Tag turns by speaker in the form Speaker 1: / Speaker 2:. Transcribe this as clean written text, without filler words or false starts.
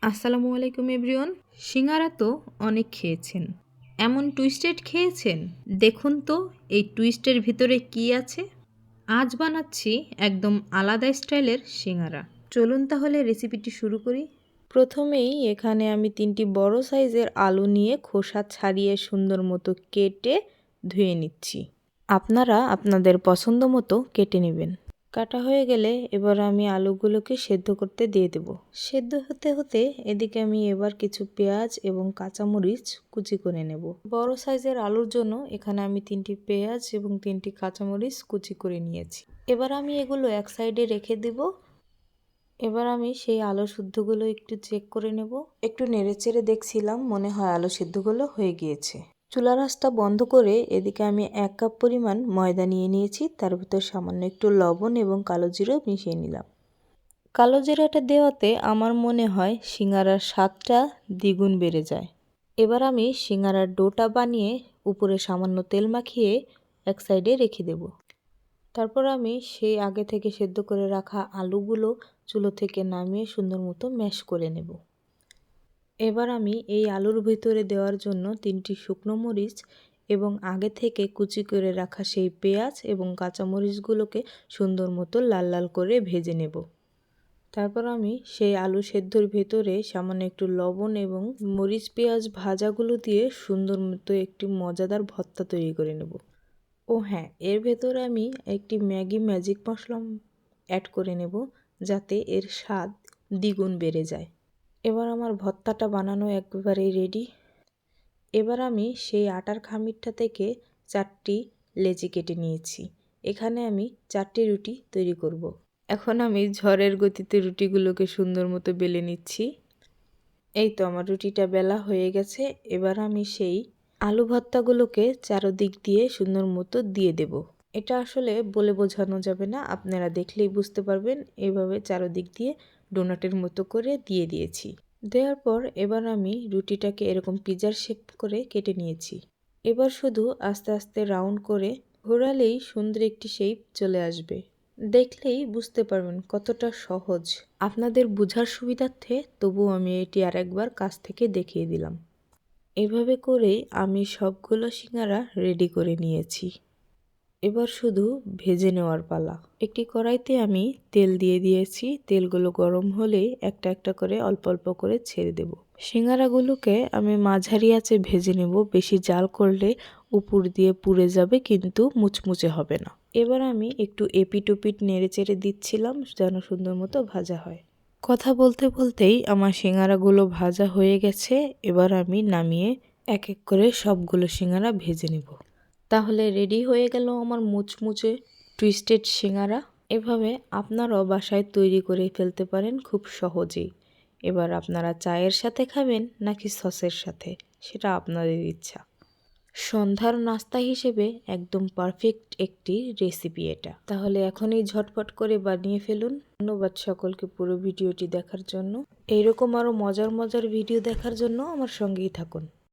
Speaker 1: আসসালামু আলাইকুম এভরিওয়ান। সিঙ্গারা তো অনেক খেয়েছেন, এমন টুইস্টেড খেয়েছেন? দেখুন তো এই টুইস্টের ভিতরে কি আছে। আজ বানাচ্ছি একদম আলাদা স্টাইলের সিঙ্গারা। চলুন তাহলে রেসিপিটি শুরু করি। প্রথমেই এখানে আমি 3টি বড় সাইজের আলু নিয়ে খোসা ছাড়িয়ে সুন্দর মতো কেটে ধুয়ে নিচ্ছি। আপনারা আপনাদের পছন্দ মতো কেটে নেবেন। কাটা হয়ে গেলে এবার আমি আলুগুলোকে সেদ্ধ করতে দিয়ে দেব। সেদ্ধ হতে হতে এদিকে আমি এবার কিছু পেঁয়াজ এবং কাঁচামরিচ কুচি করে নেব। বড় সাইজের আলুর জন্য এখানে আমি 3টি পেঁয়াজ এবং 3টি কাঁচামরিচ কুচি করে নিয়েছি। এবার আমি এগুলো এক সাইডে রেখে দেব। এবার আমি সেই আলু সিদ্ধগুলো একটু চেক করে নেব। একটু নেড়েচেড়ে দেখছিলাম, মনে হয় আলু সিদ্ধগুলো হয়ে গিয়েছে। চুলার আঁচটা বন্ধ করে এদিকে আমি 1 কাপ পরিমাণ ময়দা নিয়ে নিয়েছি। তার ভিতর সামান্য একটু লবণ এবং কালো জিরা মিশিয়ে নিলাম। কালো জিরাটা দেওয়াতে আমার মনে হয় সিঙ্গারার স্বাদটা দ্বিগুণ বেড়ে যায়। এবার আমি সিঙ্গারার ডোটা বানিয়ে উপরে সামান্য তেল মাখিয়ে এক সাইডে রেখে দেব। তারপর আমি সেই আগে থেকে সেদ্ধ করে রাখা আলুগুলো চুলো থেকে নামিয়ে সুন্দর মতো ম্যাশ করে নেব। এবার আমি এই আলুর ভিতরে দেওয়ার জন্য 3টি শুকনো মরিচ এবং আগে থেকে কুচি করে রাখা সেই পেঁয়াজ এবং কাঁচামরিচগুলোকে সুন্দর মতো লাল লাল করে ভেজে নেব। তারপর আমি সেই আলু সেদ্ধর ভেতরে সামান্য একটু লবণ এবং মরিচ পেঁয়াজ ভাজাগুলো দিয়ে সুন্দর মতো একটি মজাদার ভর্তা তৈরি করে নেব। ও হ্যাঁ, এর ভেতরে আমি একটি ম্যাগি ম্যাজিক মশলা অ্যাড করে নেব, যাতে এর স্বাদ দ্বিগুণ বেড়ে যায়। এবার আমার ভর্তাটা বানানো একেবারেই রেডি। এবার আমি সেই আটার খামিরটা থেকে 4টি লেচি কেটে নিয়েছি। এখানে আমি 4টি রুটি তৈরি করব। এখন আমি ঝড়ের গতিতে রুটিগুলোকে সুন্দর মতো বেলে নিচ্ছি। এই তো আমার রুটিটা বেলা হয়ে গেছে। এবার আমি সেই আলু ভর্তাগুলোকে চারদিক দিয়ে সুন্দর মতো দিয়ে দেব। এটা আসলে বলে বোঝানো যাবে না, আপনারা দেখলেই বুঝতে পারবেন। এইভাবে চারদিক দিয়ে ডোনাটের মতো করে দিয়ে দিয়েছি। দেওয়ার পর এবার আমি রুটিটাকে এরকম পিজার শেপ করে কেটে নিয়েছি। এবার শুধু আস্তে আস্তে রাউন্ড করে ঘোরালেই সুন্দর একটি শেপ চলে আসবে। দেখলেই বুঝতে পারবেন কতটা সহজ। আপনাদের বোঝার সুবিধার্থে তবুও আমি এটি আরেকবার কাছ থেকে দেখিয়ে দিলাম। এভাবে করেই আমি সবগুলো সিঙ্গারা রেডি করে নিয়েছি। এবার শুধু ভেজে নেওয়ার পালা। একটি কড়াইতে আমি তেল দিয়ে দিয়েছি। তেলগুলো গরম হলেই একটা একটা করে অল্প অল্প করে ছেড়ে দেব। সিঙ্গারাগুলোকে আমি মাঝারি আঁচে ভেজে নেব। বেশি জাল করলে উপর দিয়ে পুড়ে যাবে, কিন্তু মুচমুচে হবে না। এবার আমি একটু এপিট ওপিট নেড়ে চেড়ে দিচ্ছিলাম যেন সুন্দর মতো ভাজা হয়। কথা বলতে বলতেই আমার সিঙ্গারাগুলো ভাজা হয়ে গেছে। এবার আমি নামিয়ে এক এক করে সবগুলো সিঙ্গারা ভেজে নেব। তাহলে রেডি হয়ে গেল আমার মুচমুচে টুইস্টেড সিঙ্গারা। এভাবে আপনারাও বাসায় তৈরি করে ফেলতে পারেন খুব সহজেই। এবার আপনারা চায়ের সাথে খাবেন নাকি সসের সাথে, সেটা আপনাদের ইচ্ছা। সন্ধ্যার নাস্তা হিসেবে একদম পারফেক্ট একটি রেসিপি এটা। তাহলে এখনই ঝটপট করে বানিয়ে ফেলুন। ধন্যবাদ সকলকে পুরো ভিডিওটি দেখার জন্য। এইরকম আরও মজার মজার ভিডিও দেখার জন্য আমার সঙ্গেই থাকুন।